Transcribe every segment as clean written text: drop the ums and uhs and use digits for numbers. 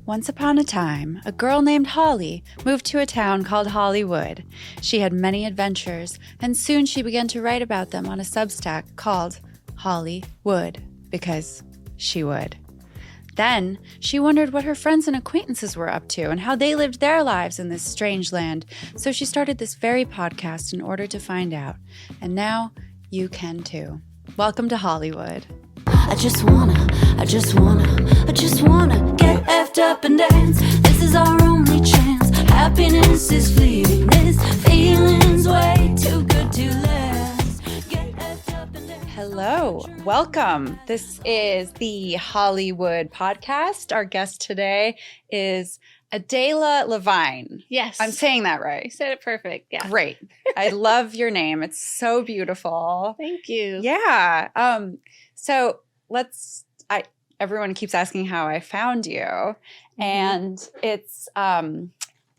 Once upon a time, a girl named Holly moved to a town called HollyWould. She had many adventures, and soon she began to write about them on a Substack called HollyWould, because she would. Then, she wondered what her friends and acquaintances were up to and how they lived their lives in this strange land, so she started this very podcast in order to find out. And now, you can too. Welcome to HollyWould. I just wanna get effed up and dance. This is our only chance. Happiness is fleeting. This feeling's way too good to last. Get effed up and dance. Hello, welcome. This is the HollyWould Podcast. Our guest today is Adela Lavine. Yes. I'm saying that right. You said it perfect. Yeah. Great. I love your name. It's so beautiful. Thank you. Yeah. So everyone keeps asking how I found you. Mm-hmm. And it's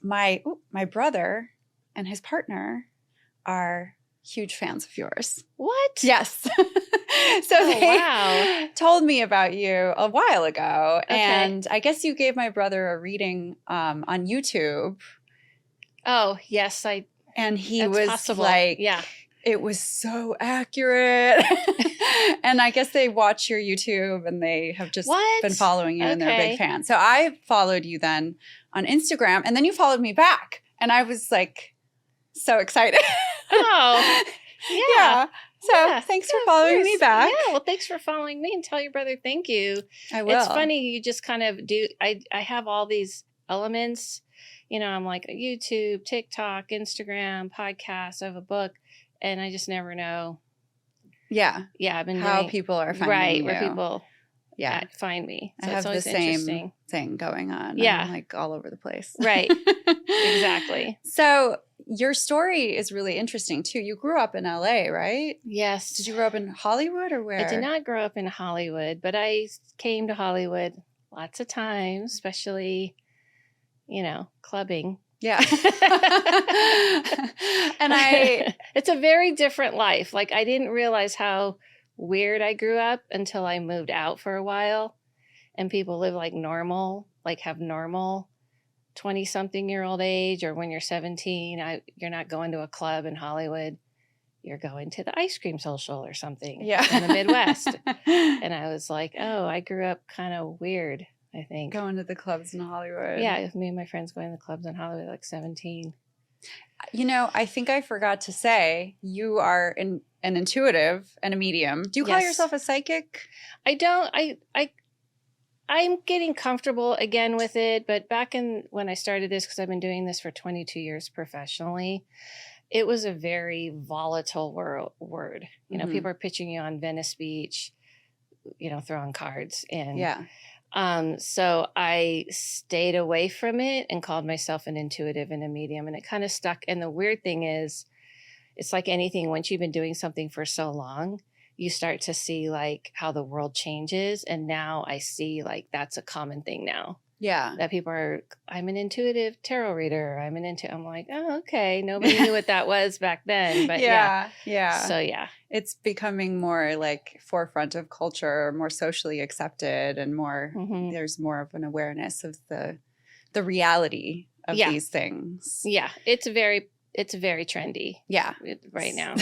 my brother and his partner are huge fans of yours. What? Yes. So they told me about you a while ago. Okay. And I guess you gave my brother a reading on YouTube. Oh, yes. And he That's was possible. like, yeah. It was so accurate. And I guess they watch your YouTube and they have just been following you and they're big fans. So I followed you then on Instagram and then you followed me back. And I was like so excited. Oh, yeah. So thanks for following me back. Yeah, well, thanks for following me and tell your brother thank you. I will. It's funny, you just kind of do, I have all these elements. You know, I'm like YouTube, TikTok, Instagram, podcast, I have a book. And I just never know. Yeah. Yeah. I've been how people are finding you. Where people find me. So I have the same thing going on. Yeah. I'm like all over the place. Right. Exactly. So your story is really interesting too. You grew up in LA, right? Yes. Did you grow up in Hollywood or where? I did not grow up in Hollywood, but I came to Hollywood lots of times, especially, clubbing. Yeah. And it's a very different life. Like I didn't realize how weird I grew up until I moved out for a while and people live like normal, like have normal 20-something-year-old age, or when you're 17, you're not going to a club in Hollywood. You're going to the ice cream social or something in the Midwest. And I was like, oh, I grew up kind of weird. I think. Going to the clubs in Hollywood. Yeah, me and my friends going to the clubs in Hollywood like 17. I think I forgot to say, you are an intuitive and a medium. Do you call yourself a psychic? I don't. I'm getting comfortable again with it, but back when I started this, because I've been doing this for 22 years professionally, it was a very volatile word. People are pitching you on Venice Beach, throwing cards in. Yeah. So I stayed away from it and called myself an intuitive and a medium, and it kind of stuck. And the weird thing is, it's like anything, once you've been doing something for so long, you start to see like how the world changes. And now I see like that's a common thing now. Yeah. That people I'm an intuitive tarot reader. I'm like, oh, okay. Nobody knew what that was back then. But yeah. So yeah. It's becoming more like forefront of culture, more socially accepted, and more, there's more of an awareness of the reality of these things. Yeah. It's very trendy. Yeah. Right now.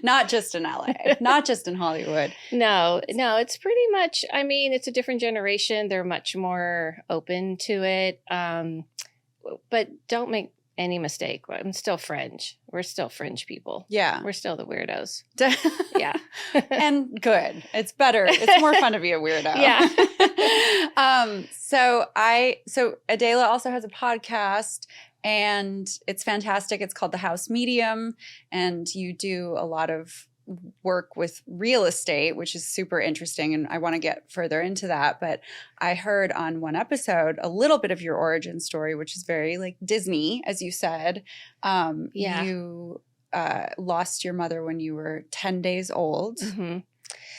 Not just in LA, not just in Hollywood. No, it's pretty much, it's a different generation. They're much more open to it. But don't make any mistake. I'm still fringe. We're still fringe people. Yeah. We're still the weirdos. Yeah. And good. It's better. It's more fun to be a weirdo. Yeah. So Adela also has a podcast. And it's fantastic. It's called The House Medium. And you do a lot of work with real estate, which is super interesting. And I want to get further into that. But I heard on one episode a little bit of your origin story, which is very like Disney, as you said. You lost your mother when you were 10 days old. Mm-hmm.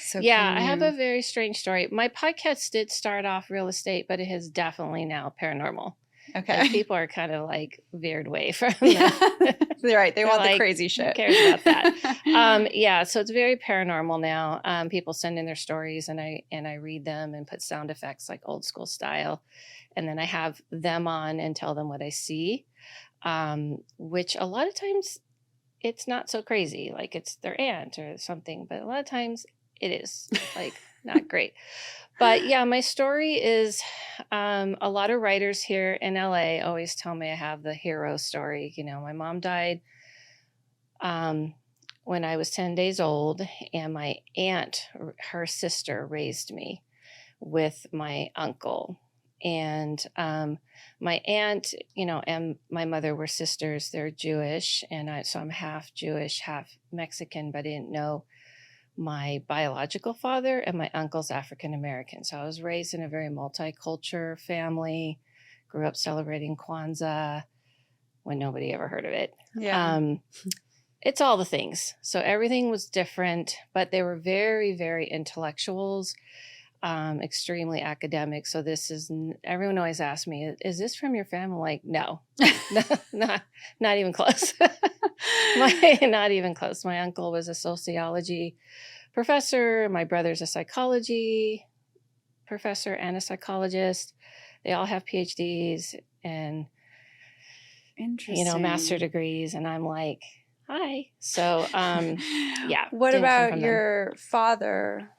So I have a very strange story. My podcast did start off real estate, but it has definitely now paranormal. Okay. And people are kind of like veered away from Yeah. that. They're right. They want the like, crazy shit. Who cares about that? Yeah. So it's very paranormal now. People send in their stories and I read them and put sound effects like old school style. And then I have them on and tell them what I see, which a lot of times it's not so crazy. Like it's their aunt or something, but a lot of times it is like not great. But yeah, my story is a lot of writers here in LA always tell me I have the hero story. You know, my mom died when I was 10 days old, and my aunt, her sister, raised me with my uncle. And my aunt, you know, and my mother were sisters. They're Jewish, and so I'm half Jewish, half Mexican, but I didn't know my biological father, and my uncle's African American. So I was raised in a very multicultural family, grew up celebrating Kwanzaa when nobody ever heard of it. Yeah. It's all the things. So everything was different, but they were very, very intellectuals, extremely academic. So this is, everyone always asks me, is this from your family? I'm like, no, not even close. Not even close. My uncle was a sociology professor. My brother's a psychology professor and a psychologist. They all have PhDs and, Interesting. you know, master degrees. And I'm like, hi. So, yeah. What about your father?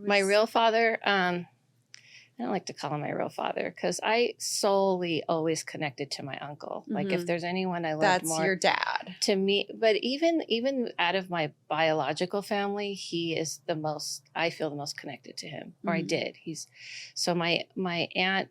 My real father? I don't like to call him my real father because I solely always connected to my uncle. Mm-hmm. Like if there's anyone I loved more, that's your dad to me. But even out of my biological family, he is the most. I feel the most connected to him, or I did. So my aunt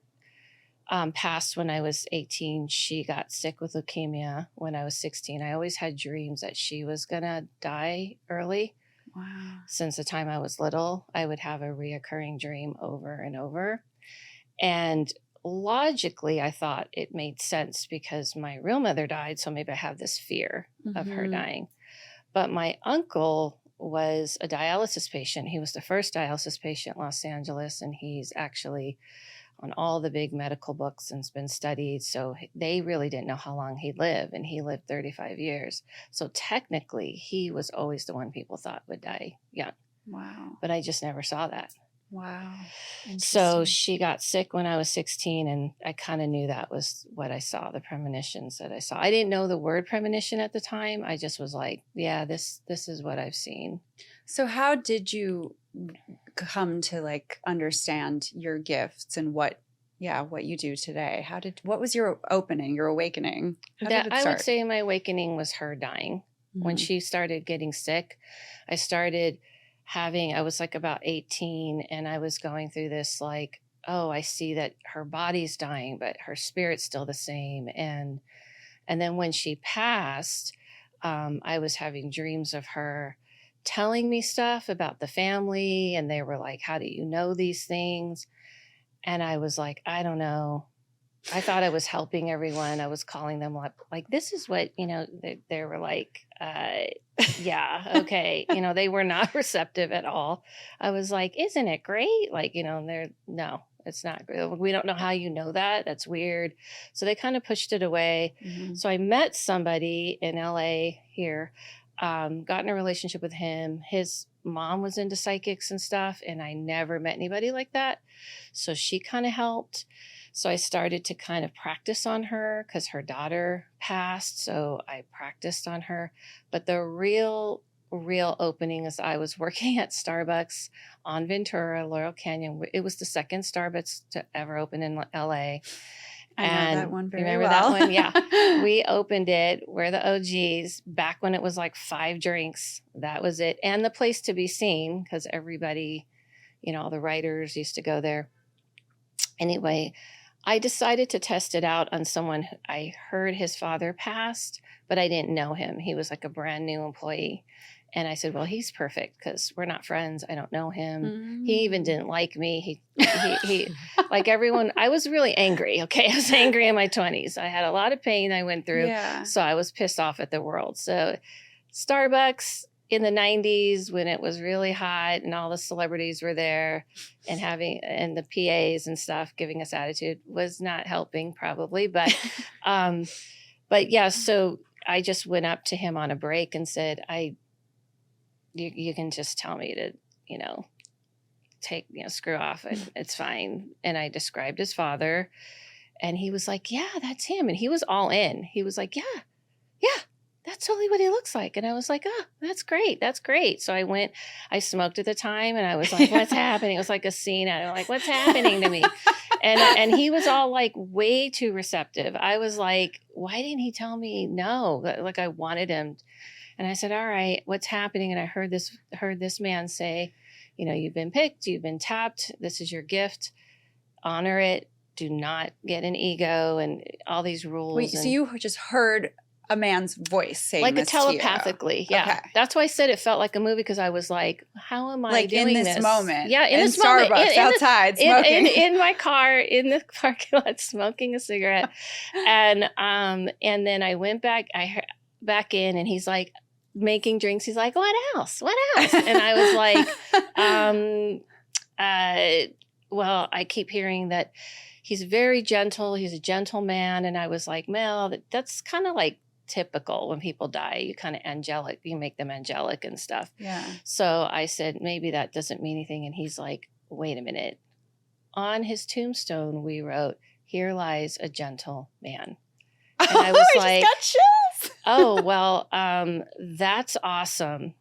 passed when I was 18. She got sick with leukemia when I was 16. I always had dreams that she was gonna die early. Wow. Since the time I was little, I would have a reoccurring dream over and over. And logically, I thought it made sense because my real mother died. So maybe I have this fear of her dying. But my uncle was a dialysis patient. He was the first dialysis patient in Los Angeles. And he's actually on all the big medical books and has been studied. So they really didn't know how long he'd live. And he lived 35 years. So technically, he was always the one people thought would die young. Wow. But I just never saw that. Wow. So she got sick when I was 16. And I kind of knew that was what I saw, the premonitions that I saw. I didn't know the word premonition at the time. I just was like, yeah, this is what I've seen. So how did you come to like understand your gifts and what you do today? What was your opening, your awakening? How did it start? I would say my awakening was her dying. When she started getting sick, I was like about 18 and I was going through this like, oh, I see that her body's dying, but her spirit's still the same. And then when she passed, I was having dreams of her telling me stuff about the family. And they were like, how do you know these things? And I was like, I don't know. I thought I was helping everyone. I was calling them like this is what, you know, they were like, yeah, okay. You know, they were not receptive at all. I was like, isn't it great? Like, you know, no, it's not great. We don't know how you know that. That's weird. So they kind of pushed it away. So I met somebody in LA here, got in a relationship with him. His mom was into psychics and stuff, and I never met anybody like that. So she kind of helped. So I started to kind of practice on her because her daughter passed. So I practiced on her. But the real opening is I was working at Starbucks on Ventura, Laurel Canyon. It was the second Starbucks to ever open in LA. I know that one very well. Remember that one? Yeah. We opened it. We're the OGs back when it was like 5 drinks. That was it. And the place to be seen because everybody, you know, all the writers used to go there. Anyway, I decided to test it out on someone who I heard his father passed, but I didn't know him. He was like a brand new employee. And I said, well, he's perfect because we're not friends. I don't know him. He even didn't like me. He like everyone, I was really angry. Okay. I was angry in my 20s. I had a lot of pain I went through. Yeah. So I was pissed off at the world. So Starbucks, in the 90s when it was really hot and all the celebrities were there and the PAs and stuff giving us attitude was not helping probably. But, yeah, so I just went up to him on a break and said, you can just tell me to, screw off. It's fine. And I described his father and he was like, yeah, that's him. And he was all in. He was like, yeah, that's totally what he looks like. And I was like, oh, that's great. That's great. So I smoked at the time and I was like, what's happening? It was like a scene. I'm like, what's happening to me? And he was all like way too receptive. I was like, why didn't he tell me no? Like I wanted him. And I said, all right, what's happening? And I heard this man say, you've been picked, you've been tapped. This is your gift. Honor it. Do not get an ego and all these rules. Wait, so you just heard a man's voice saying like this telepathically. To you. Yeah. Okay. That's why I said it felt like a movie because I was like, how am I like doing in this moment? Yeah, in this Starbucks moment. outside smoking. In my car, in the parking lot, smoking a cigarette. And then I went back in and he's like making drinks. He's like, what else? And I was like, well, I keep hearing that he's very gentle. He's a gentle man. And I was like, Mel, that's kind of like typical when people die. You kind of angelic. You make them angelic and stuff. Yeah. So I said, maybe that doesn't mean anything. And he's like, wait a minute. On his tombstone, we wrote, here lies a gentle man. And I was like, just got chills. oh, well, that's awesome.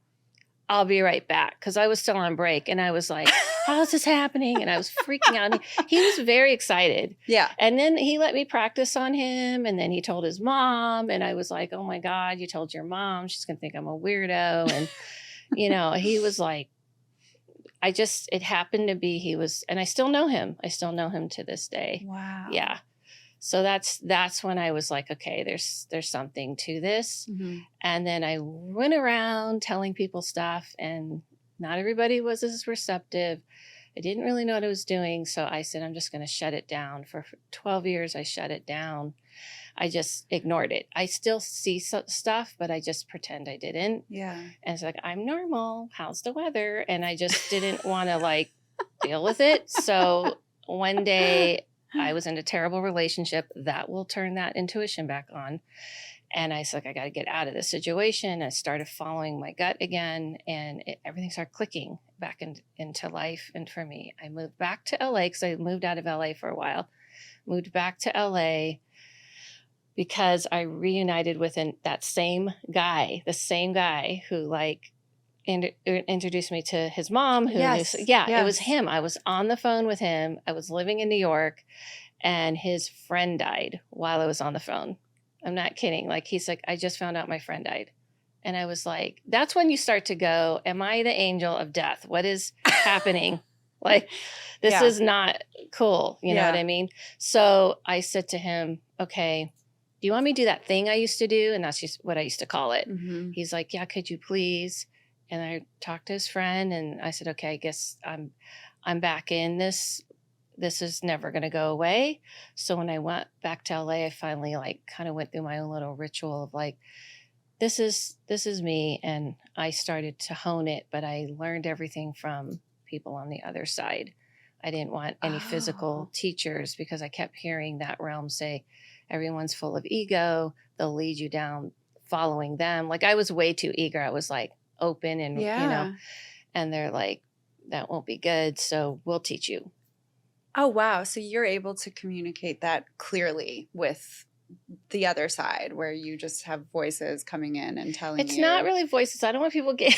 I'll be right back. Because I was still on break and I was like, how is this happening? And I was freaking out. He was very excited. Yeah. And then he let me practice on him. And then he told his mom. And I was like, oh my God, you told your mom. She's going to think I'm a weirdo. And, he was like, it happened to be, and I still know him. I still know him to this day. Wow. Yeah. So that's when I was like, okay, there's something to this. Mm-hmm. And then I went around telling people stuff and not everybody was as receptive. I didn't really know what I was doing. So I said, I'm just going to shut it down. For 12 years, I shut it down. I just ignored it. I still see stuff, but I just pretend I didn't. Yeah. And it's like, I'm normal. How's the weather? And I just didn't want to deal with it. So one day I was in a terrible relationship that will turn that intuition back on. And I said, I got to get out of this situation. I started following my gut again, and everything started clicking back into life. And for me, I moved back to LA because I moved out of LA for a while, moved back to LA because I reunited with that same guy, the same guy who introduced me to his mom. Yes. It was him. I was on the phone with him. I was living in New York and his friend died while I was on the phone. I'm not kidding. He's like, I just found out my friend died. And I was like, that's when you start to go, am I the angel of death? What is happening? This is not cool. You know what I mean? So I said to him, okay, do you want me to do that thing I used to do? And that's just what I used to call it. Mm-hmm. He's like, yeah, could you please? And I talked to his friend and I said, okay, I guess I'm back in this. This is never going to go away. So when I went back to LA, I finally kind of went through my own little ritual of this is me. And I started to hone it, but I learned everything from people on the other side. I didn't want any physical teachers because I kept hearing that realm say, everyone's full of ego. They'll lead you down following them. I was way too eager. I was open and, and they're like, that won't be good. So we'll teach you. Oh, wow. So you're able to communicate that closely with the other side where you just have voices coming in and telling you. It's not really voices. I don't want people to get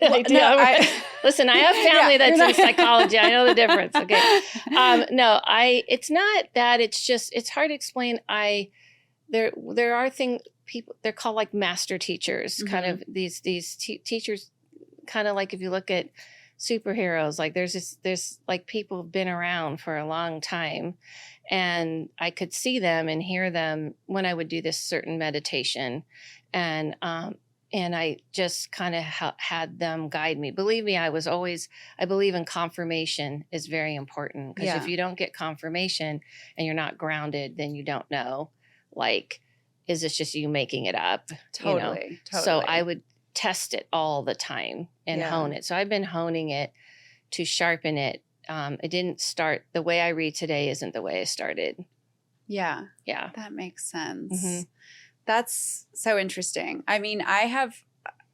Well, idea. no, Listen, I have family that's in psychology. I know the difference. Okay. It's not that. It's just, it's hard to explain. There are things, people, they're called master teachers, kind of these teachers, kind of if you look at superheroes, there's people have been around for a long time, and I could see them and hear them when I would do this certain meditation, and I just kind of had them guide me. Believe me, I believe in confirmation is very important, because if you don't get confirmation and you're not grounded, then you don't know, is this just you making it up? Totally. So I would test it all the time and Yeah. hone it. So I've been honing it to sharpen it. It didn't start the way I read today isn't the way I started. Yeah. Yeah. That makes sense. Mhm. That's so interesting. I mean, I have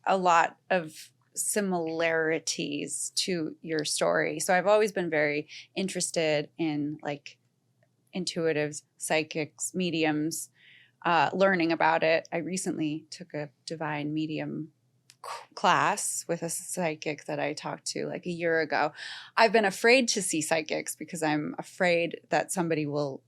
a lot of similarities to your story. So I've always been very interested in like intuitives, psychics, mediums, learning about it. I recently took a divine medium class with a psychic that I talked to like a year ago. I've been afraid to see psychics because I'm afraid that somebody will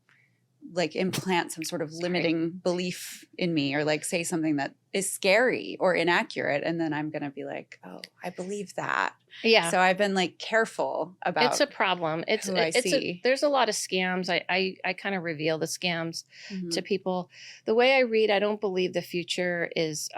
like implant some sort of limiting belief in me or like say something that is scary or inaccurate. And then I'm going to be like, oh, I believe that. Yeah. So I've been like careful about It's a problem. who I see. There's a lot of scams. I kind of reveal the scams Mhm. to people. The way I read, I don't believe the future is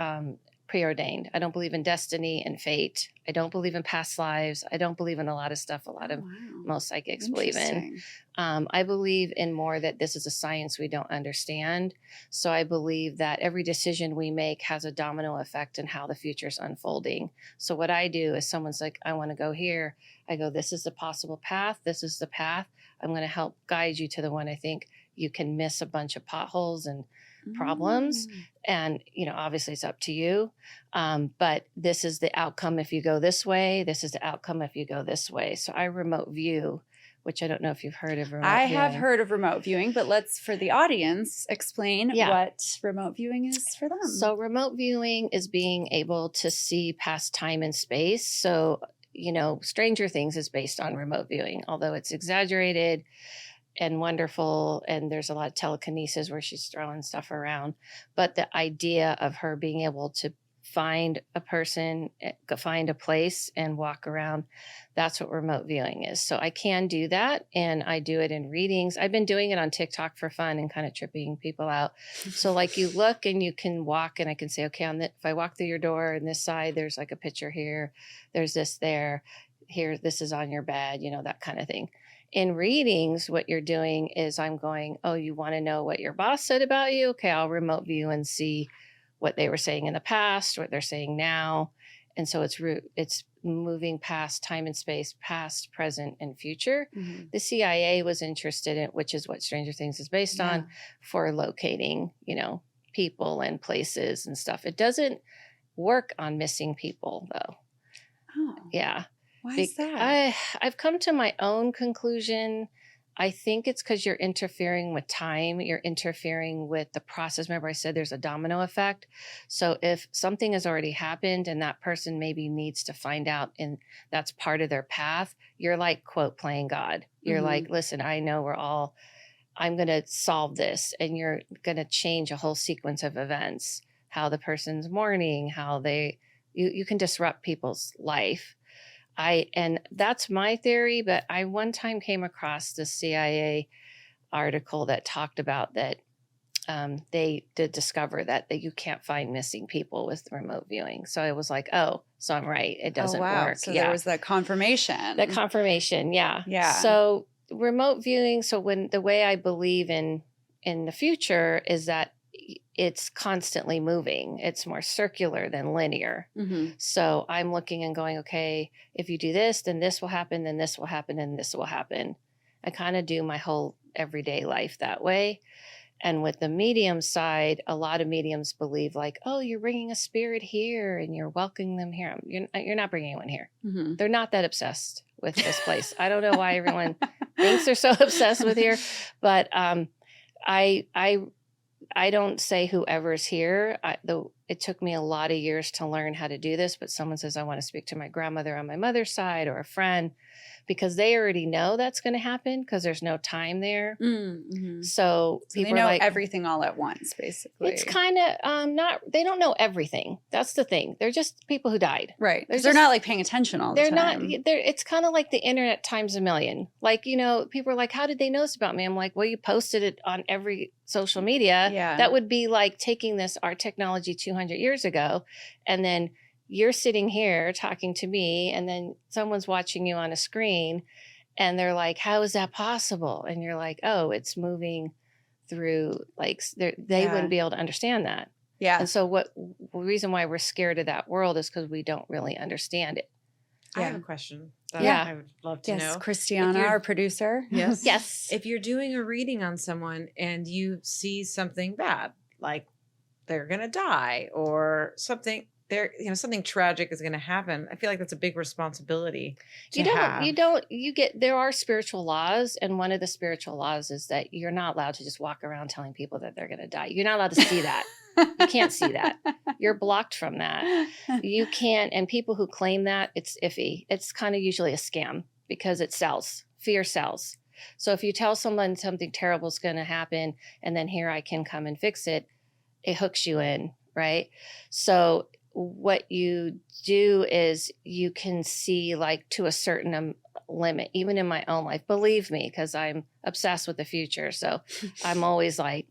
preordained. I don't believe in destiny and fate. I don't believe in past lives. I don't believe in a lot of stuff a lot of Wow. most psychics believe in. Interesting. I believe in more that this is a science we don't understand. So I believe that every decision we make has a domino effect in how the future is unfolding. So what I do is someone's like, I want to go here. I go, this is the possible path. This is the path. I'm going to help guide you to the one I think you can miss a bunch of potholes and problems. Mm. And, obviously it's up to you. But this is the outcome if you go this way. This is the outcome if you go this way. So I remote view, which I don't know if you've heard of remote I have viewing. heard of remote viewing, but let's, for the audience, explain Yeah. what remote viewing is for them. So remote viewing is being able to see past time and space. So, Stranger Things is based on remote viewing, although it's exaggerated and wonderful. And there's a lot of telekinesis where she's throwing stuff around. But the idea of her being able to find a person, find a place and walk around, that's what remote viewing is. So I can do that. And I do it in readings. I've been doing it on TikTok for fun and kind of tripping people out. So like you look and you can walk and I can say, okay, if I walk through your door on this side, there's like a picture here, there's this there, here, this is on your bed, that kind of thing. In readings, what you're doing is I'm going, oh, you want to know what your boss said about you? Okay, I'll remote view and see what they were saying in the past, what they're saying now. And so it's moving past time and space, past, present, and future. Mhm. The CIA was interested in, which is what Stranger Things is based on, for locating, people and places and stuff. It doesn't work on missing people, though. Oh, Yeah. why is that? I've come to my own conclusion. I think it's because you're interfering with time. You're interfering with the process. Remember, I said there's a domino effect. So if something has already happened and that person maybe needs to find out and that's part of their path, you're like, quote, playing God. You're Mhm. like, listen, I know I'm going to solve this. And you're going to change a whole sequence of events, how the person's mourning, how you can disrupt people's life. And that's my theory, but I one time came across the CIA article that talked about that they did discover that you can't find missing people with remote viewing. So I was like, oh, so I'm right. It doesn't work. So there was that confirmation. The confirmation. Yeah. Yeah. So remote viewing. So the way I believe in the future is that it's constantly moving. It's more circular than linear. Mhm. So I'm looking and going, okay, if you do this, then this will happen, then this will happen, and this will happen. I kind of do my whole everyday life that way. And with the medium side, a lot of mediums believe like, oh, you're bringing a spirit here and you're welcoming them here. You're not bringing anyone here. Mhm. They're not that obsessed with this place. I don't know why everyone thinks they're so obsessed with here, but I don't say whoever's here. It took me a lot of years to learn how to do this, but someone says, I want to speak to my grandmother on my mother's side or a friend, because they already know that's going to happen because there's no time there. Mhm. So They people know are like, everything all at once, basically. it's kind of they don't know everything. That's the thing. They're just people who died. right. they're They're just- not like paying attention all the They're time. not, it's kind of like the internet times a million. Like, people are like, how did they know this about me? I'm like, well, you posted it on every social media. Yeah. That would be like taking our technology 200 years ago. And then you're sitting here talking to me and then someone's watching you on a screen and they're like, how is that possible? And you're like, oh, it's moving through, like they Yeah. wouldn't be able to understand that. Yeah. And so the reason why we're scared of that world is because we don't really understand it. I have Yeah. a question that Yeah. I would love to Yes, know. Christiana, you're- our producer. Yes. Yes. If you're doing a reading on someone and you see something bad, like they're going to die or something, something tragic is going to happen, I feel like that's a big responsibility to have. There are spiritual laws. And one of the spiritual laws is that you're not allowed to just walk around telling people that they're going to die. You're not allowed to see that. You can't see that. You're blocked from that. You can't. And people who claim that, it's iffy. It's kind of usually a scam because it sells. Fear sells. So if you tell someone something terrible is going to happen and then here I can come and fix it, it hooks you in, right? So what you do is you can see like to a certain limit, even in my own life, believe me, because I'm obsessed with the future. So I'm always like,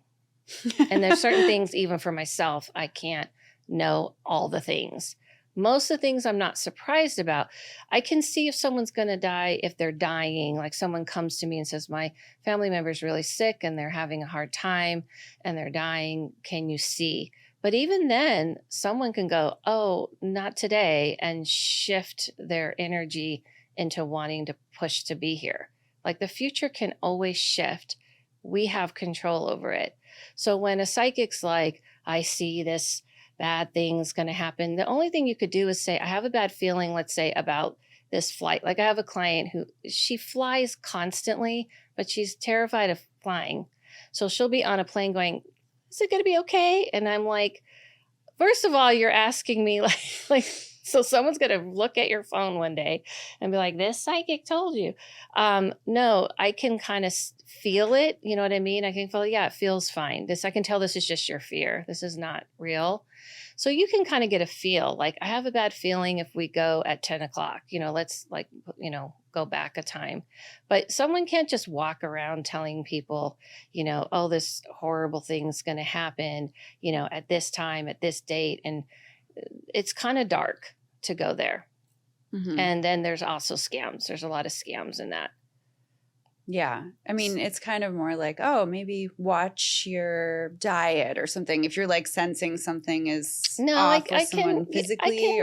and there's certain things, even for myself, I can't know all the things. Most of the things I'm not surprised about. I can see if someone's going to die, if they're dying, like someone comes to me and says, my family member is really sick and they're having a hard time and they're dying. Can you see? But even then, someone can go, oh, not today, and shift their energy into wanting to push to be here. Like the future can always shift. We have control over it. So when a psychic's like, I see this bad thing's going to happen, the only thing you could do is say, I have a bad feeling, let's say, about this flight. Like I have a client who she flies constantly, but she's terrified of flying. So she'll be on a plane going, is it going to be okay? And I'm like, first of all, you're asking me like, so someone's going to look at your phone one day and be like, this psychic told you. No, I can kind of feel it. You know what I mean? I can feel, yeah, it feels fine. I can tell this is just your fear. This is not real. So you can kind of get a feel like I have a bad feeling if we go at 10 o'clock, let's go back a time. But someone can't just walk around telling people, oh, this horrible thing's going to happen, at this time, at this date. And it's kind of dark to go there. Mm-hmm. And then there's also scams. There's a lot of scams in that. Yeah. I mean, it's kind of more like, oh, maybe watch your diet or something. If you're like sensing something is off with someone physically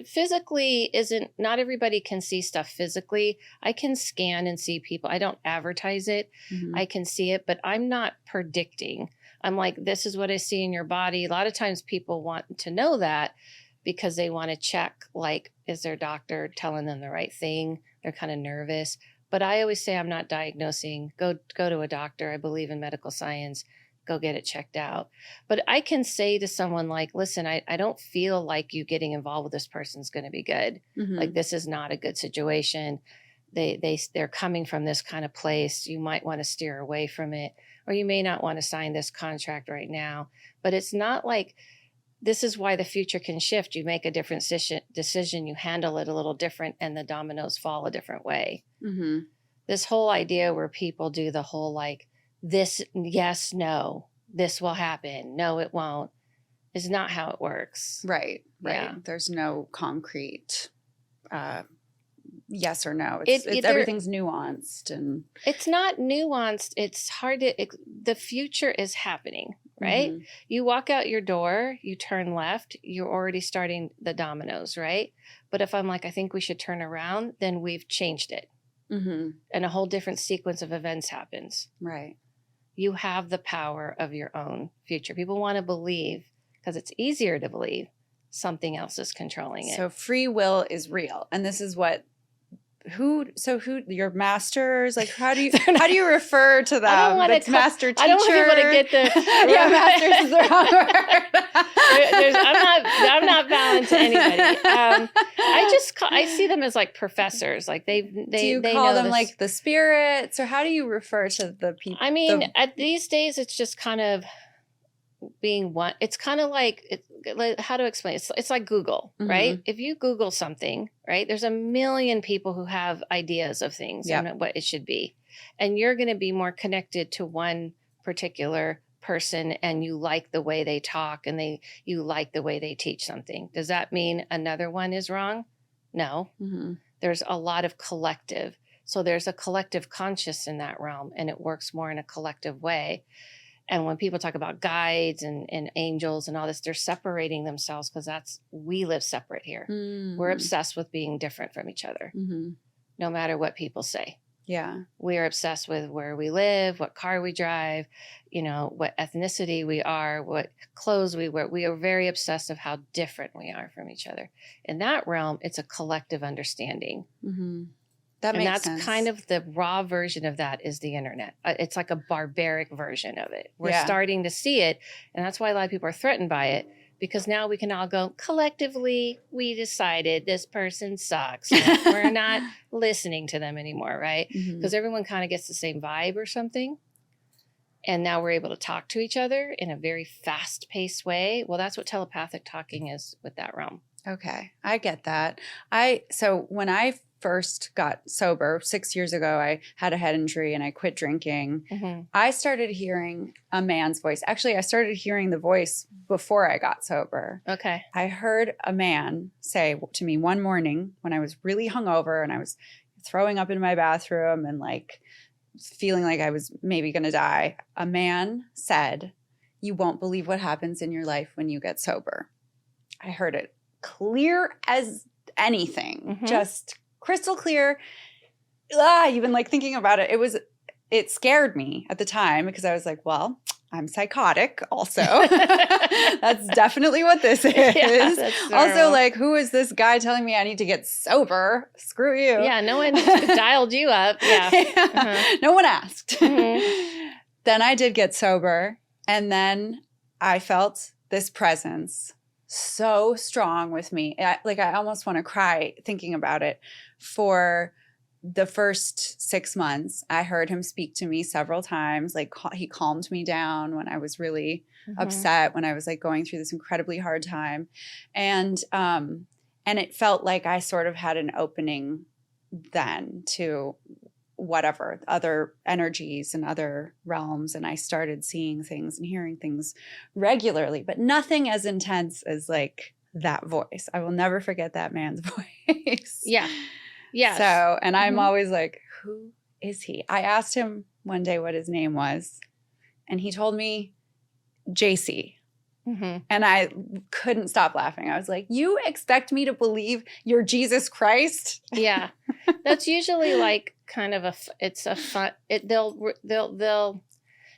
physically isn't, not everybody can see stuff physically. I can scan and see people. I don't advertise it. Mm-hmm. I can see it, but I'm not predicting. I'm like, this is what I see in your body. A lot of times people want to know that because they want to check, like, is their doctor telling them the right thing? They're kind of nervous. But I always say I'm not diagnosing. Go to a doctor. I believe in medical science. Go get it checked out. But I can say to someone like, listen, I don't feel like you getting involved with this person's going to be good. Mm-hmm. Like this is not a good situation. They're coming from this kind of place. You might want to steer away from it, or you may not want to sign this contract right now. But it's not like, this is why the future can shift. You make a different decision, you handle it a little different, and the dominoes fall a different way. Mm-hmm. This whole idea where people do the whole like, this, yes, no, this will happen, no, it won't, is not how it works. Right. Yeah. There's no concrete yes or no. Everything's nuanced. And it's not nuanced. It's hard to, the future is happening. Right? Mm-hmm. You walk out your door, you turn left, you're already starting the dominoes, right? But if I'm like, I think we should turn around, then we've changed it. Mm-hmm. And a whole different sequence of events happens. Right. You have the power of your own future. People want to believe, because it's easier to believe, something else is controlling it. So free will is real. And this is what who your masters, like how do you refer to them? That's master teacher. I don't want people to get the yeah, masters is the wrong word. I'm not bowing to anybody. I see them as like professors. Like they do you call them like the spirits, or how do you refer to the people? I mean, at these days, it's just kind of being one. It's kind of like how to explain it? It's like Google, mm-hmm. right? If you Google something, right, there's a million people who have ideas of things and what it should be, and you're going to be more connected to one particular person, and you like the way they talk, and you like the way they teach something. Does that mean another one is wrong? No. Mm-hmm. There's a lot of collective, so there's a collective conscious in that realm, and it works more in a collective way. And when people talk about guides and angels and all this, they're separating themselves because we live separate here. We're obsessed with being different from each other, no matter what people say. Yeah. We're obsessed with where we live, what car we drive, what ethnicity we are, what clothes we wear. We are very obsessed of how different we are from each other. In that realm, it's a collective understanding. That makes that's sense. kind of the raw version of that is the internet. It's like a barbaric version of it. We're starting to see it. And that's why a lot of people are threatened by it, because now we can all go, collectively, we decided this person sucks. We're not listening to them anymore, right? Because everyone kind of gets the same vibe or something. And now we're able to talk to each other in a very fast-paced way. Well, that's what telepathic talking is with that realm. Okay. I get that. So when I first got sober 6 years ago, I had a head injury and I quit drinking. I started hearing a man's voice. Actually, I started hearing the voice before I got sober. Okay. I heard a man say to me one morning when I was really hungover and I was throwing up in my bathroom and like feeling like I was maybe going to die. A man said, "You won't believe what happens in your life when you get sober." I heard it clear as anything, just crystal clear. Even like thinking about it, it scared me at the time because I was like, well, I'm psychotic also. That's definitely what this is. Yeah, also, like, who is this guy telling me I need to get sober? Screw you. Yeah, no one dialed you up. Yeah. No one asked. Then I did get sober, and then I felt this presence so strong with me. I almost want to cry thinking about it. For the first 6 months, I heard him speak to me several times. Like he calmed me down when I was really upset, when I was like going through this incredibly hard time. And it felt like I sort of had an opening then to whatever other energies and other realms. And I started seeing things and hearing things regularly, but nothing as intense as like that voice. I will never forget that man's voice. Yeah. Yeah. So, and I'm always like, who is he? I asked him one day what his name was, and he told me JC. And I couldn't stop laughing. I was like, you expect me to believe you're Jesus Christ? Yeah. That's usually like kind of have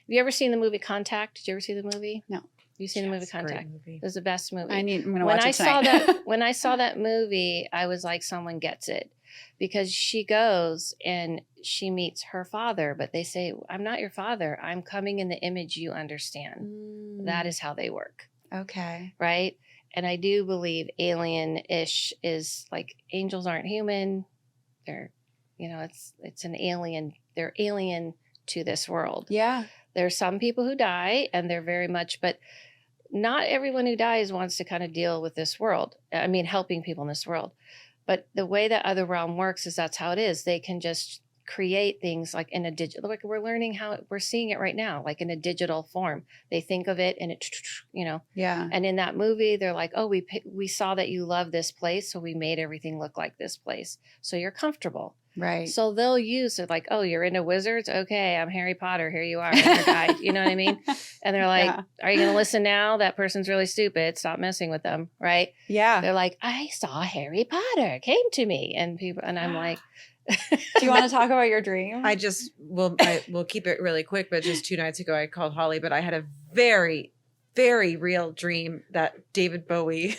you ever seen the movie Contact? Did you ever see the movie? No. You seen the movie Contact? It was the best movie. I'm going to watch it tonight. When I saw that movie, I was like, someone gets it. Because she goes and she meets her father, but they say, I'm not your father. I'm coming in the image you understand. That is how they work. Okay. Right? And I do believe alien-ish is like angels aren't human. They're, it's an alien. They're alien to this world. Yeah. There's some people who die and they're very much, but not everyone who dies wants to kind of deal with this world. I mean, helping people in this world. But the way that other realm works is that's how it is. They can just create things like in a digital, like we're learning how we're seeing it right now, like in a digital form. They think of it and it, Yeah. And in that movie, they're like, oh, we saw that you love this place. So we made everything look like this place. So you're comfortable. Right. So they'll use it like, oh, you're into wizards? Okay, I'm Harry Potter. Here you are. I'm your guide. You know what I mean? And they're like, are you going to listen now? That person's really stupid. Stop messing with them. Right? Yeah. They're like, I saw Harry Potter came to me. And I'm like, do you want to talk about your dream? I will keep it really quick, but just 2 nights ago I called Holly, but I had a very, very real dream that David Bowie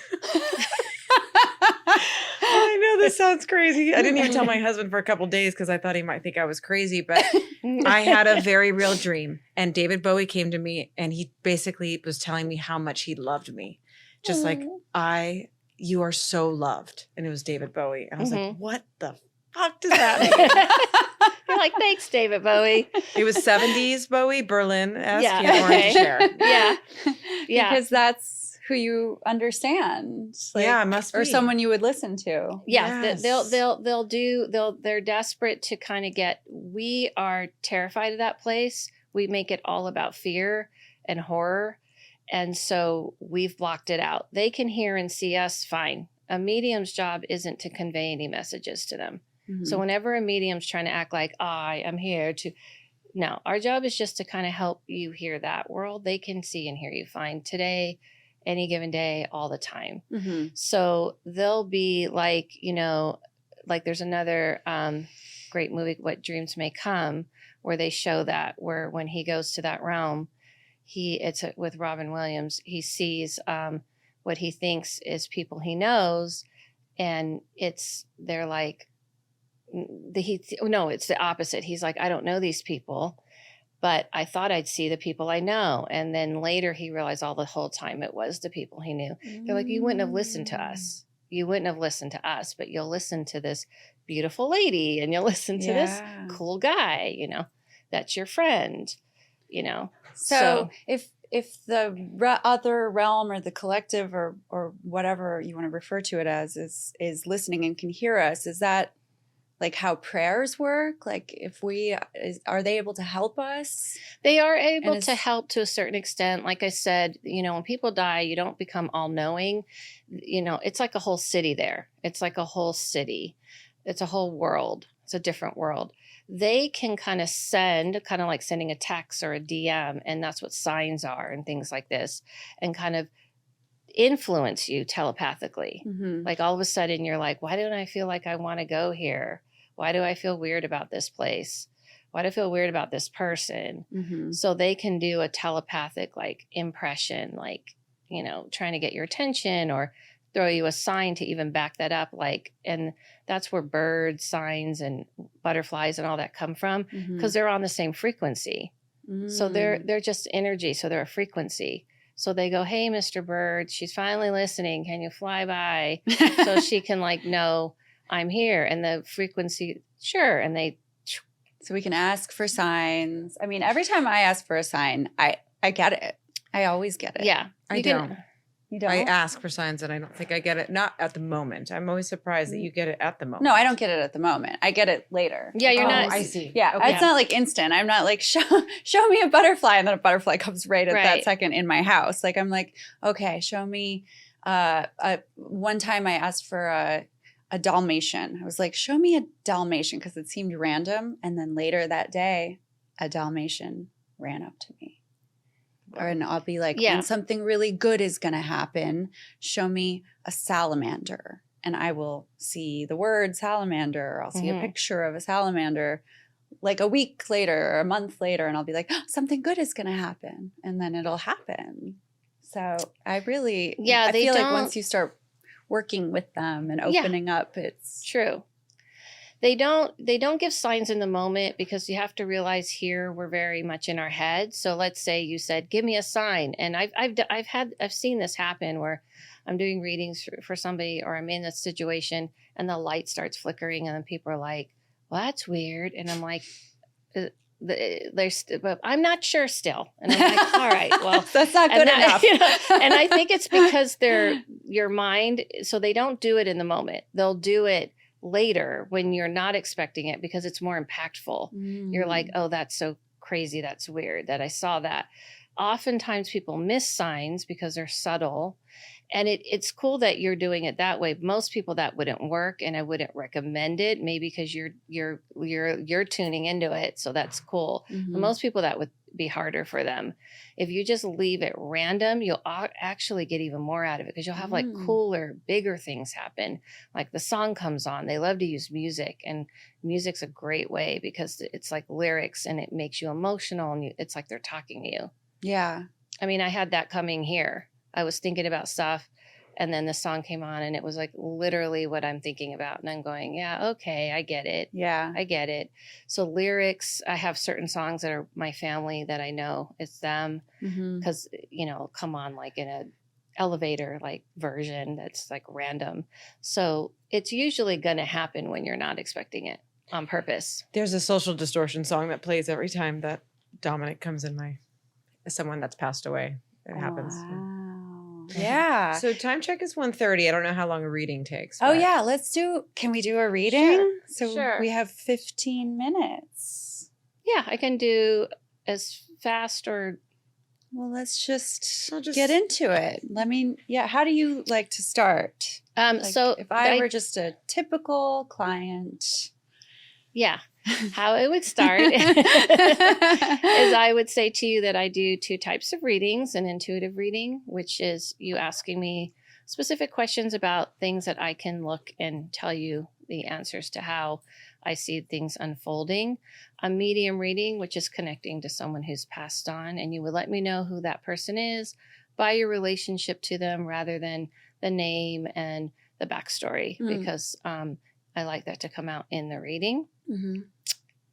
I know this sounds crazy. I didn't even tell my husband for a couple days because I thought he might think I was crazy, but I had a very real dream. And David Bowie came to me and he basically was telling me how much he loved me. Just like, you are so loved. And it was David Bowie. And I was like, what the fuck does that mean? You're like, thanks, David Bowie. It was 70s Bowie, Berlin-esque. Yeah. He had orange hair. Yeah. Yeah. Because that's who you understand. Yeah, it must be. Or someone you would listen to. Yeah. Yes. They're desperate to kind of we are terrified of that place. We make it all about fear and horror. And so we've blocked it out. They can hear and see us fine. A medium's job isn't to convey any messages to them. Mm-hmm. So whenever a medium's trying to act like, I am here to, No, our job is just to kind of help you hear that world. They can see and hear you fine today, any given day, all the time. Mm-hmm. So they'll be like, like there's another great movie, What Dreams May Come, where they show that, where when he goes to that realm, with Robin Williams, he sees what he thinks is people he knows, and they're like, it's the opposite. He's like, I don't know these people, but I thought I'd see the people I know. And then later he realized all the whole time it was the people he knew. They're like, you wouldn't have listened to us. You wouldn't have listened to us, but you'll listen to this beautiful lady, and you'll listen to this cool guy, that's your friend, So if the other realm or the collective or whatever you want to refer to it as is listening and can hear us, is that like how prayers work? Like are they able to help us? They are able to help to a certain extent. Like I said, when people die, you don't become all knowing. It's like a whole city there. It's like a whole city. It's a whole world. It's a different world. They can kind of like sending a text or a DM, and that's what signs are and things like this, and kind of influence you telepathically. Mm-hmm. Like all of a sudden you're like, why don't I feel like I want to go here? Why do I feel weird about this place? Why do I feel weird about this person? Mm-hmm. So they can do a telepathic like impression, like, trying to get your attention or throw you a sign to even back that up. And that's where bird signs and butterflies and all that come from, because they're on the same frequency. Mm-hmm. So they're just energy. So they're a frequency. So they go, hey, Mr. Bird, she's finally listening. Can you fly by? So she can know I'm here. And the frequency, sure. And so we can ask for signs. I mean, every time I ask for a sign, I get it. I always get it. Yeah. I don't. You don't? I ask for signs and I don't think I get it. Not at the moment. I'm always surprised that you get it at the moment. No, I don't get it at the moment. I get it later. Yeah, you're not. I see. Yeah, Okay. it's not like instant. I'm not like, show me a butterfly, and then a butterfly comes right at that second in my house. Like, I'm like, okay, show me. One time I asked for a Dalmatian. I was like, show me a Dalmatian, because it seemed random. And then later that day, a Dalmatian ran up to me. And I'll be like, when something really good is going to happen, show me a salamander. And I will see the word salamander, or I'll see a picture of a salamander like a week later or a month later. And I'll be like, something good is going to happen. And then it'll happen. So I really, I feel like once you start working with them and opening up, it's true. They don't give signs in the moment, because you have to realize here we're very much in our head. So let's say you said, give me a sign. And I've seen this happen where I'm doing readings for somebody, or I'm in a situation and the light starts flickering, and then people are like, well, that's weird. And I'm like, but I'm not sure still. And I'm like, all right, well, that's not good enough. And I think it's because they're your mind. So they don't do it in the moment. They'll do it later when you're not expecting it, because it's more impactful. You're like, oh, that's so crazy. That's weird that I saw that. Oftentimes people miss signs because they're subtle. And it's cool that you're doing it that way. Most people that wouldn't work, and I wouldn't recommend it, maybe because you're tuning into it. So that's cool. But most people, that would be harder for them. If you just leave it random, you'll actually get even more out of it, because you'll have like cooler, bigger things happen. Like the song comes on. They love to use music, and music's a great way because it's like lyrics and it makes you emotional, and it's like they're talking to you. Yeah. I mean, I had that coming here. I was thinking about stuff, and then the song came on, and it was like literally what I'm thinking about. And I'm going, yeah, okay, I get it. Yeah. I get it. So lyrics, I have certain songs that are my family that I know it's them, because, come on like in a elevator like version that's like random. So it's usually going to happen when you're not expecting it on purpose. There's a Social Distortion song that plays every time that Dominic comes in someone that's passed away. It happens. Wow. Yeah. So time check is 1:30. I don't know how long a reading takes. Oh yeah, can we do a reading? Sure. So we have 15 minutes. Yeah, I can do as fast or. Well, let's just get into it. How do you like to start? So if I were just a typical client. Yeah. how it would start is I would say to you that I do 2 types of readings: an intuitive reading, which is you asking me specific questions about things that I can look and tell you the answers to how I see things unfolding. A medium reading, which is connecting to someone who's passed on, and you would let me know who that person is by your relationship to them rather than the name and the backstory, because I like that to come out in the reading. Mm-hmm.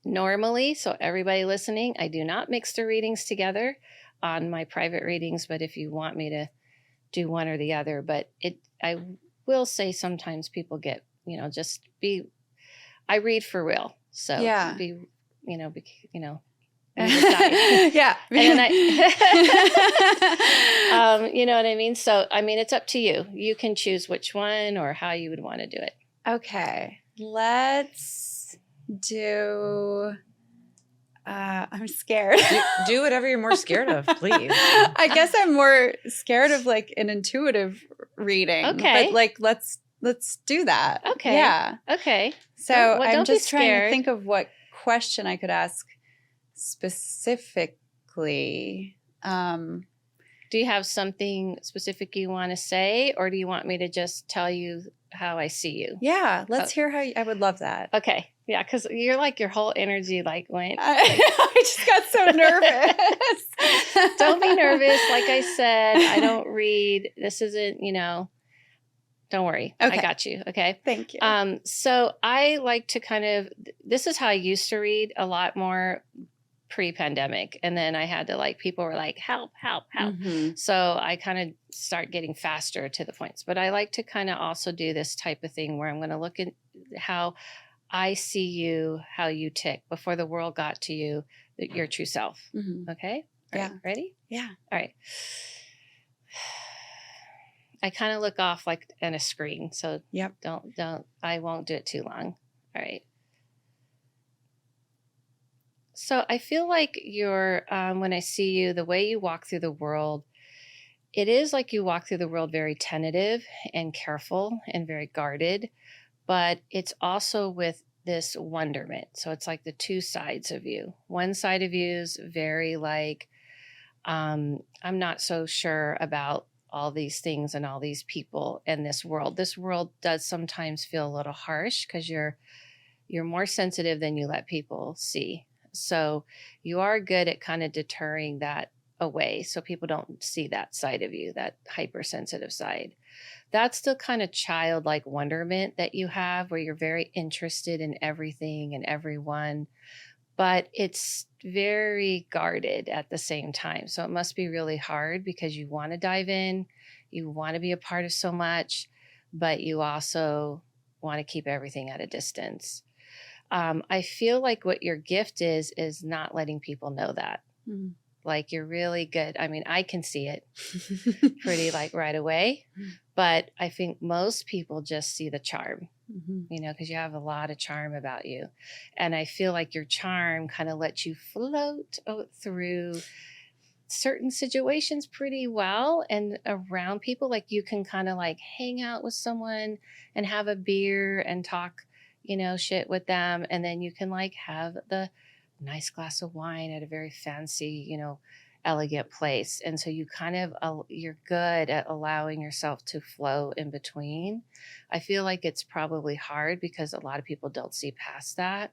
Normally, so everybody listening, I do not mix the readings together on my private readings, but if you want me to do one or the other, but I will say sometimes people get, I read for real. So yeah. Yeah. And then you know what I mean? So, I mean, it's up to you. You can choose which one or how you would want to do it. Okay. Let's do, I'm scared. Do whatever you're more scared of, please. I guess I'm more scared of like an intuitive reading. Okay. But like, let's do that. Okay. Yeah. Okay. So Well, I'm don't be just trying to scared. think of what question I could ask specifically. Do you have something specific you want to say, or do you want me to just tell you how I see you? Yeah. Let's hear how I would love that. Okay. Yeah. Cause you're like, your whole energy like went. I just got so nervous. Don't be nervous. Like I said, I don't read. This isn't, don't worry. Okay. I got you. Okay. Thank you. So I like to this is how I used to read a lot more pre-pandemic. And then I had to people were like, help. Mhm. So I kind of start getting faster to the points, but I like to kind of also do this type of thing where I'm going to look at how I see you, how you tick before the world got to you, your true self. Mhm. Okay. All Yeah. right, ready? Yeah. All right. I kind of look off like in a screen. So Yep. I won't do it too long. All right. So I feel like you're, when I see you, the way you walk through the world, it is like you walk through the world very tentative and careful and very guarded, but it's also with this wonderment. So it's like the 2 sides of you. One side of you is very I'm not so sure about all these things and all these people and this world. This world does sometimes feel a little harsh because you're more sensitive than you let people see. So you are good at kind of deterring that away so people don't see that side of you, that hypersensitive side. That's the kind of childlike wonderment that you have where you're very interested in everything and everyone, but it's very guarded at the same time. So it must be really hard because you want to dive in, you want to be a part of so much, but you also want to keep everything at a distance. I feel like what your gift is not letting people know that. Mm. Like you're really good. I mean, I can see it pretty right away, but I think most people just see the charm, because you have a lot of charm about you. And I feel like your charm kind of lets you float through certain situations pretty well and around people. Like you can kind of hang out with someone and have a beer and talk shit with them. And then you can have the nice glass of wine at a very fancy, elegant place. And so you you're good at allowing yourself to flow in between. I feel like it's probably hard because a lot of people don't see past that.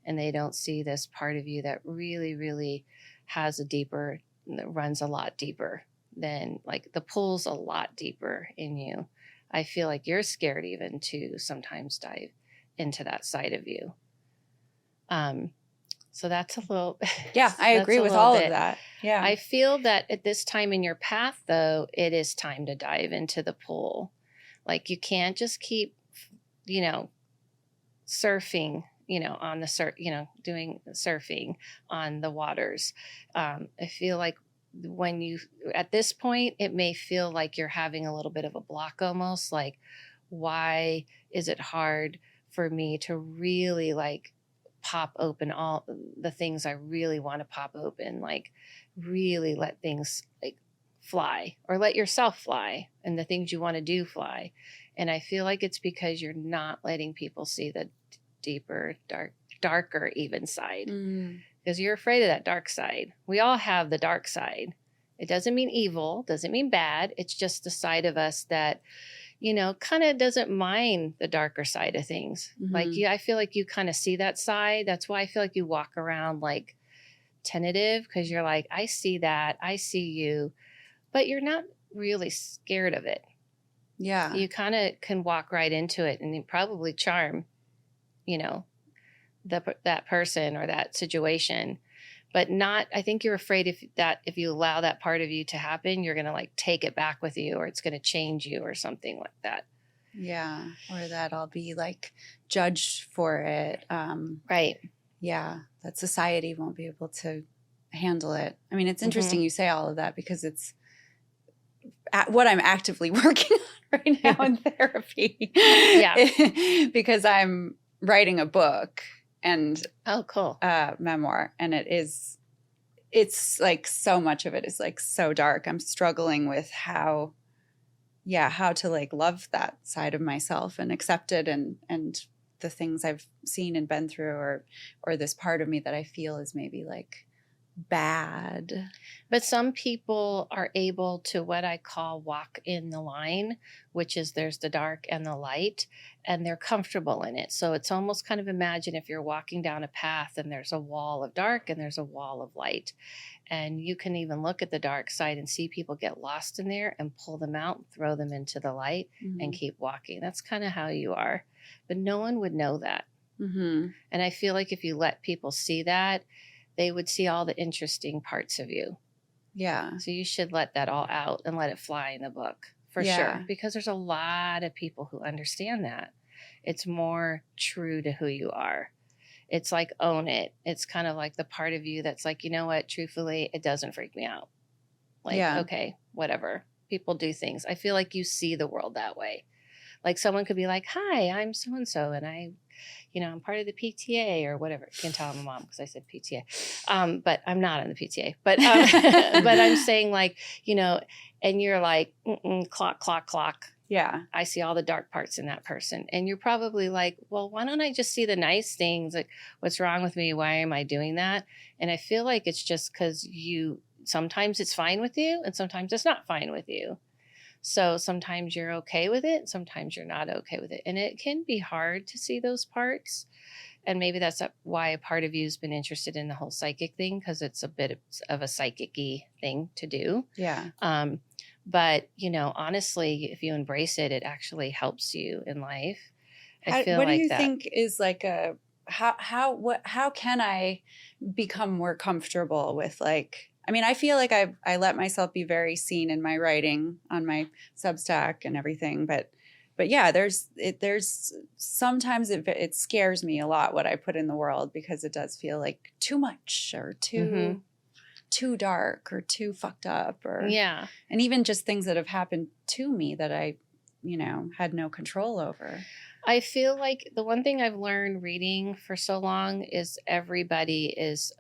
And they don't see this part of you that really, really has that runs a lot deeper than the pool's a lot deeper in you. I feel like you're scared even to sometimes dive into that side of you. So that's a little. Yeah, I agree with all of that. Yeah. I feel that at this time in your path, though, it is time to dive into the pool. You can't just keep, surfing, on the doing surfing on the waters. I feel like at this point, it may feel like you're having a little bit of a block almost. Why is it hard for me to really pop open all the things I really want to pop open, really let things fly or let yourself fly and the things you want to do fly. And I feel like it's because you're not letting people see the deeper, dark darker even side, Mm. because you're afraid of that dark side. We all have the dark side. It doesn't mean evil, doesn't mean bad. It's just the side of us that, you know, kind of doesn't mind the darker side of things. Like Mhm. you, I feel like you kind of see that side. That's why I feel like you walk around like tentative, because you're like, I see that, I see you, but you're not really scared of it. Yeah. You kind of can walk right into it and you probably charm, you know, that person or that situation, but not, I think you're afraid if you allow that part of you to happen, you're going to like take it back with you, or it's going to change you or something like that. Yeah. Or that I'll be like judged for it. Right. Yeah. That society won't be able to handle it. I mean, it's interesting you say all of that, because it's what I'm actively working on right now in therapy. Yeah. Because I'm writing a book and Oh, cool. memoir, and it's like so much of it is like so dark. I'm struggling with how to like love that side of myself and accept it, and the things I've seen and been through, or this part of me that I feel is maybe like bad. But some people are able to what I call walk in the line, which is there's the dark and the light, and they're comfortable in it. So it's almost kind of, imagine if you're walking down a path and there's a wall of dark and there's a wall of light. And you can even look at the dark side and see people get lost in there and pull them out and throw them into the light and keep walking. That's kind of how you are. But no one would know that. Mm-hmm. And I feel like if you let people see that, they would see all the interesting parts of you. Yeah. So you should let that all out and let it fly in the book for sure. Because there's a lot of people who understand that. It's more true to who you are. It's like, own it. It's kind of like the part of you that's like, you know what, truthfully, it doesn't freak me out. Like, okay, whatever. People do things. I feel like you see the world that way. Like someone could be like, hi, I'm so-and-so, and I'm part of the PTA or whatever. You can tell my mom because I said PTA. But I'm not in the PTA. But but I'm saying like, and you're like, clock. Yeah. I see all the dark parts in that person. And you're probably like, well, why don't I just see the nice things? Like, what's wrong with me? Why am I doing that? And I feel like it's just because sometimes it's fine with you and sometimes it's not fine with you. So sometimes you're okay with it. Sometimes you're not okay with it. And it can be hard to see those parts. And maybe that's why a part of you has been interested in the whole psychic thing, because it's a bit of a psychic-y thing to do. Yeah. But, honestly, if you embrace it, it actually helps you in life. What do you think is like how can I become more comfortable with like, I mean, I feel like I let myself be very seen in my writing on my Substack and everything, but yeah, there's sometimes it scares me a lot what I put in the world, because it does feel like too much or too dark or too fucked up, and even just things that have happened to me that I, had no control over. I feel like the one thing I've learned reading for so long is everybody is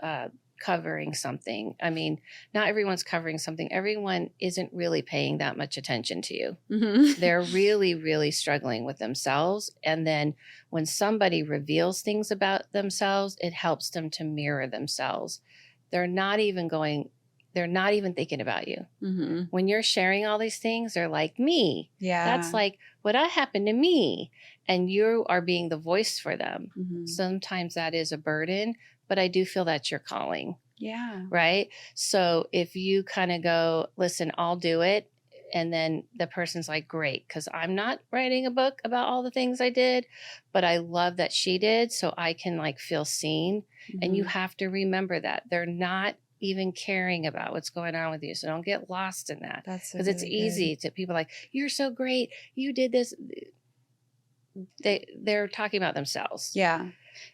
covering something. I mean, not everyone's covering something. Everyone isn't really paying that much attention to you. Mm-hmm. They're really, really struggling with themselves. And then when somebody reveals things about themselves, it helps them to mirror themselves. They're not even thinking about you. Mm-hmm. When you're sharing all these things, they're like, me. Yeah. That's like what happened to me. And you are being the voice for them. Mm-hmm. Sometimes that is a burden, but I do feel that's your calling. Yeah. Right. So if you kind of go, listen, I'll do it. And then the person's like, great, because I'm not writing a book about all the things I did, but I love that she did. So I can like feel seen. Mm-hmm. And you have to remember that they're not even caring about what's going on with you. So don't get lost in that. That's because it's easy to people like, you're so great. You did this. They're talking about themselves. Yeah.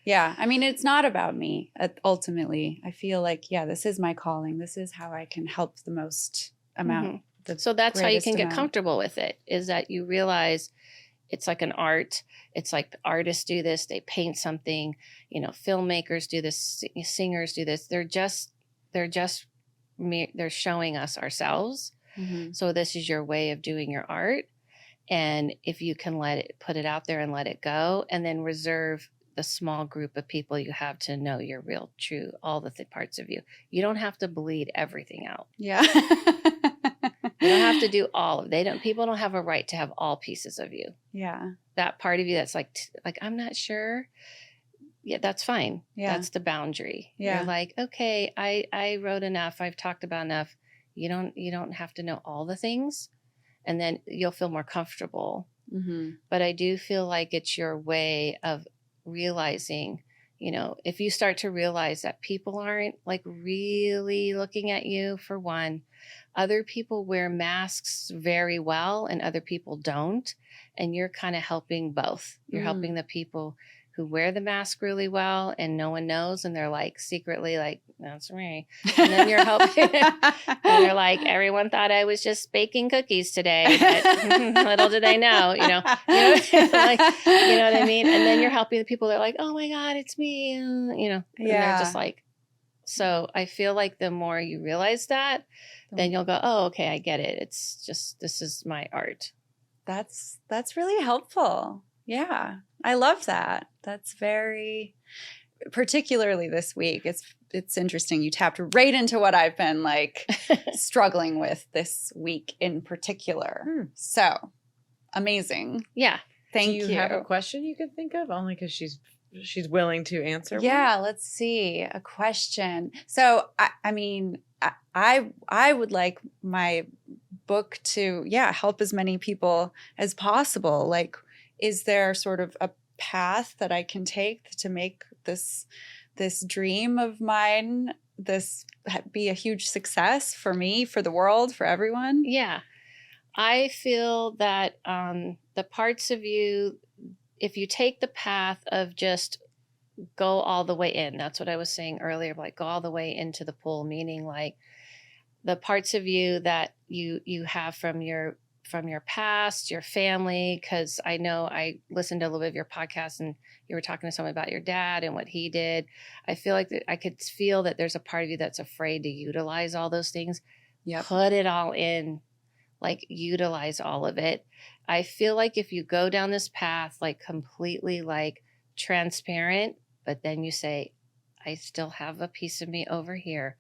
Yeah. I mean, it's not about me. Ultimately, I feel like, this is my calling. This is how I can help the most amount. Mm-hmm. So that's how you can get amount. comfortable with it, is that you realize it's like an art. It's like the artists do this. They paint something, filmmakers do this, singers do this. They're showing us ourselves. Mm-hmm. So this is your way of doing your art. And if you can put it out there and let it go, and then reserve the small group of people you have to know your real, true, all the parts of you. You don't have to bleed everything out. Yeah. You don't have to do all of it. People don't have a right to have all pieces of you. Yeah. That part of you that's like, I'm not sure. Yeah, that's fine. Yeah. That's the boundary. Yeah. You're like, okay, I wrote enough. I've talked about enough. You don't have to know all the things, and then you'll feel more comfortable. Mm-hmm. But I do feel like it's your way of realizing, if you start to realize that people aren't like really looking at you, for one, other people wear masks very well and other people don't. And you're kind of helping both. You're helping the people who wear the mask really well and no one knows. And they're like secretly like, that's me. And then you're helping. And you're like, everyone thought I was just baking cookies today, but little did they know, like, you know what I mean? And then you're helping the people that are like, oh my God, it's me. And they're just like, so I feel like the more you realize that, then you'll go, oh, okay, I get it. It's just, this is my art. That's really helpful. Yeah. I love that. That's very, particularly this week. It's interesting. You tapped right into what I've been like struggling with this week in particular. So amazing. Yeah. Thank Do you have a question you could think of? Only because she's willing to answer. Yeah. Let's see. A question. So, I mean, I would like my book to, help as many people as possible. Like, is there sort of a path that I can take to make this dream of mine, this be a huge success for me, for the world, for everyone? Yeah. I feel that the parts of you, if you take the path of just go all the way in, that's what I was saying earlier, like go all the way into the pool, meaning like the parts of you that you have from your past, your family, because I know I listened to a little bit of your podcast and you were talking to someone about your dad and what he did. I feel like I could feel that there's a part of you that's afraid to utilize all those things. Yeah. Put it all in, like utilize all of it. I feel like if you go down this path, like completely like transparent, but then you say, I still have a piece of me over here,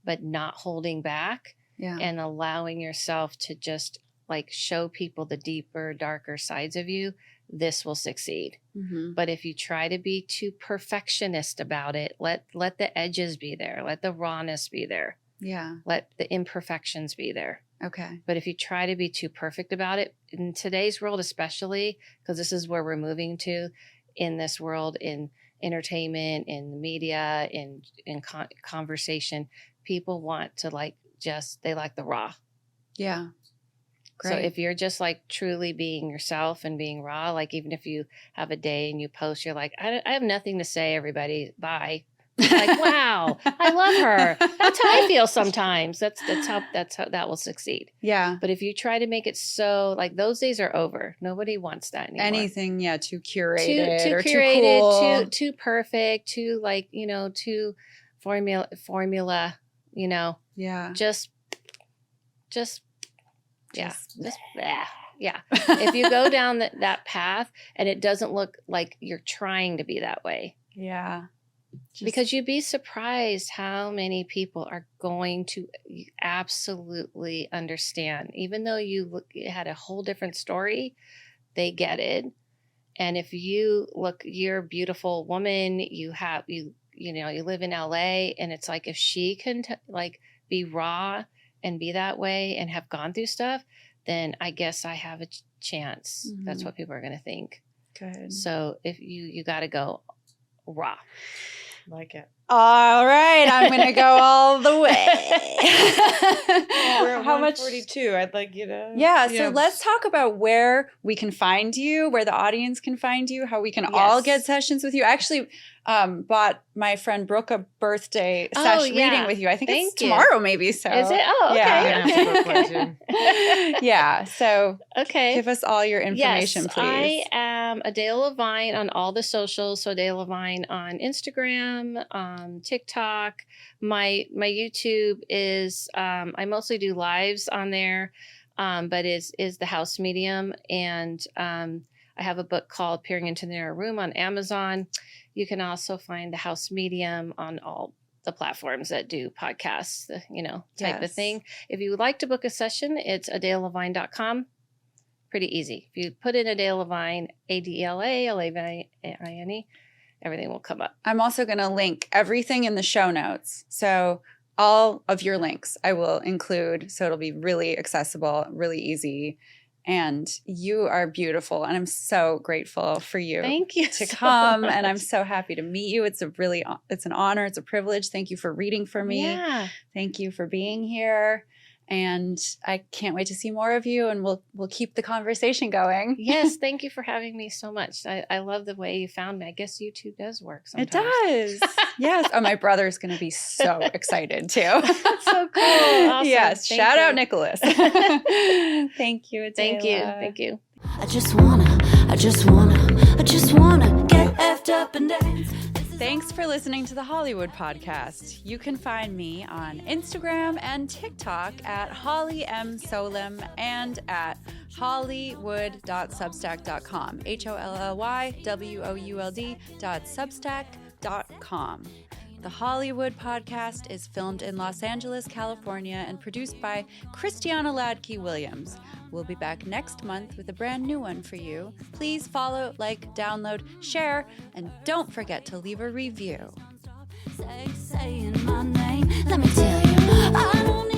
but not holding back and allowing yourself to just like show people the deeper, darker sides of you, this will succeed. Mm-hmm. But if you try to be too perfectionist about it, let the edges be there. Let the rawness be there. Yeah. Let the imperfections be there. Okay. But if you try to be too perfect about it, in today's world especially, because this is where we're moving to in this world, in entertainment, in the media, in conversation, people want to they like the raw. Yeah. Great. So if you're just like truly being yourself and being raw, like even if you have a day and you post, you're like, I have nothing to say, everybody, bye. Like, wow, I love her. That's how I feel sometimes. That's how that will succeed. Yeah. But if you try to make it so like those days are over, nobody wants that anymore. Anything, too curated, too or curated, too cool. too perfect, too like, too formula, Yeah. Just yeah. If you go down that path and it doesn't look like you're trying to be that way. Yeah. Because you'd be surprised how many people are going to absolutely understand. Even though you had a whole different story, they get it. And if you're a beautiful woman, you live in LA, and it's like if she can be raw and be that way and have gone through stuff, then I guess I have a chance. Mm-hmm. That's what people are going to think. Good. So if you got to go raw. Like it. All right, I'm going to go all the way. We're at 142. I'd like you to. Yeah, so let's talk about where we can find you, where the audience can find you, how we can all get sessions with you. I actually bought my friend Brooke a birthday reading with you. I think it's tomorrow maybe. So is it? Oh, okay. Yeah, so okay. Give us all your information, please. I am Adela Lavine on all the socials. So Adela Lavine on Instagram, TikTok. My YouTube is I mostly do lives on there, but is the House Medium, and I have a book called Peering into the Inner Room on Amazon. You can also find the House Medium on all the platforms that do podcasts, type of Yes. thing. If you would like to book a session, it's AdelaLavine.com. Pretty easy. If you put in Adela Lavine, Adela Lavine, everything will come up. I'm also going to link everything in the show notes. So all of your links I will include. So it'll be really accessible, really easy. And you are beautiful. And I'm so grateful for you Thank you to so come. much. And I'm so happy to meet you. It's an honor. It's a privilege. Thank you for reading for me. Yeah. Thank you for being here. And I can't wait to see more of you, and we'll keep the conversation going. Yes, thank you for having me so much. I love the way you found me. I guess YouTube does work sometimes. It does. Yes. Oh, my brother's going to be so excited too. That's so cool. Awesome. Yes. Thank Shout you. out Nicholas. Thank you. Thank you. Adela. Thank you. I just wanna get effed up and dance. Thanks for listening to the HollyWould Podcast. You can find me on Instagram and TikTok at Holly M. Solem and at HollyWould.substack.com. HollyWould.substack.com. The HollyWould Podcast is filmed in Los Angeles, California, and produced by Cristiana Ladki-Williams. We'll be back next month with a brand new one for you. Please follow, like, download, share, and don't forget to leave a review. Saying my name, let me tell you, I don't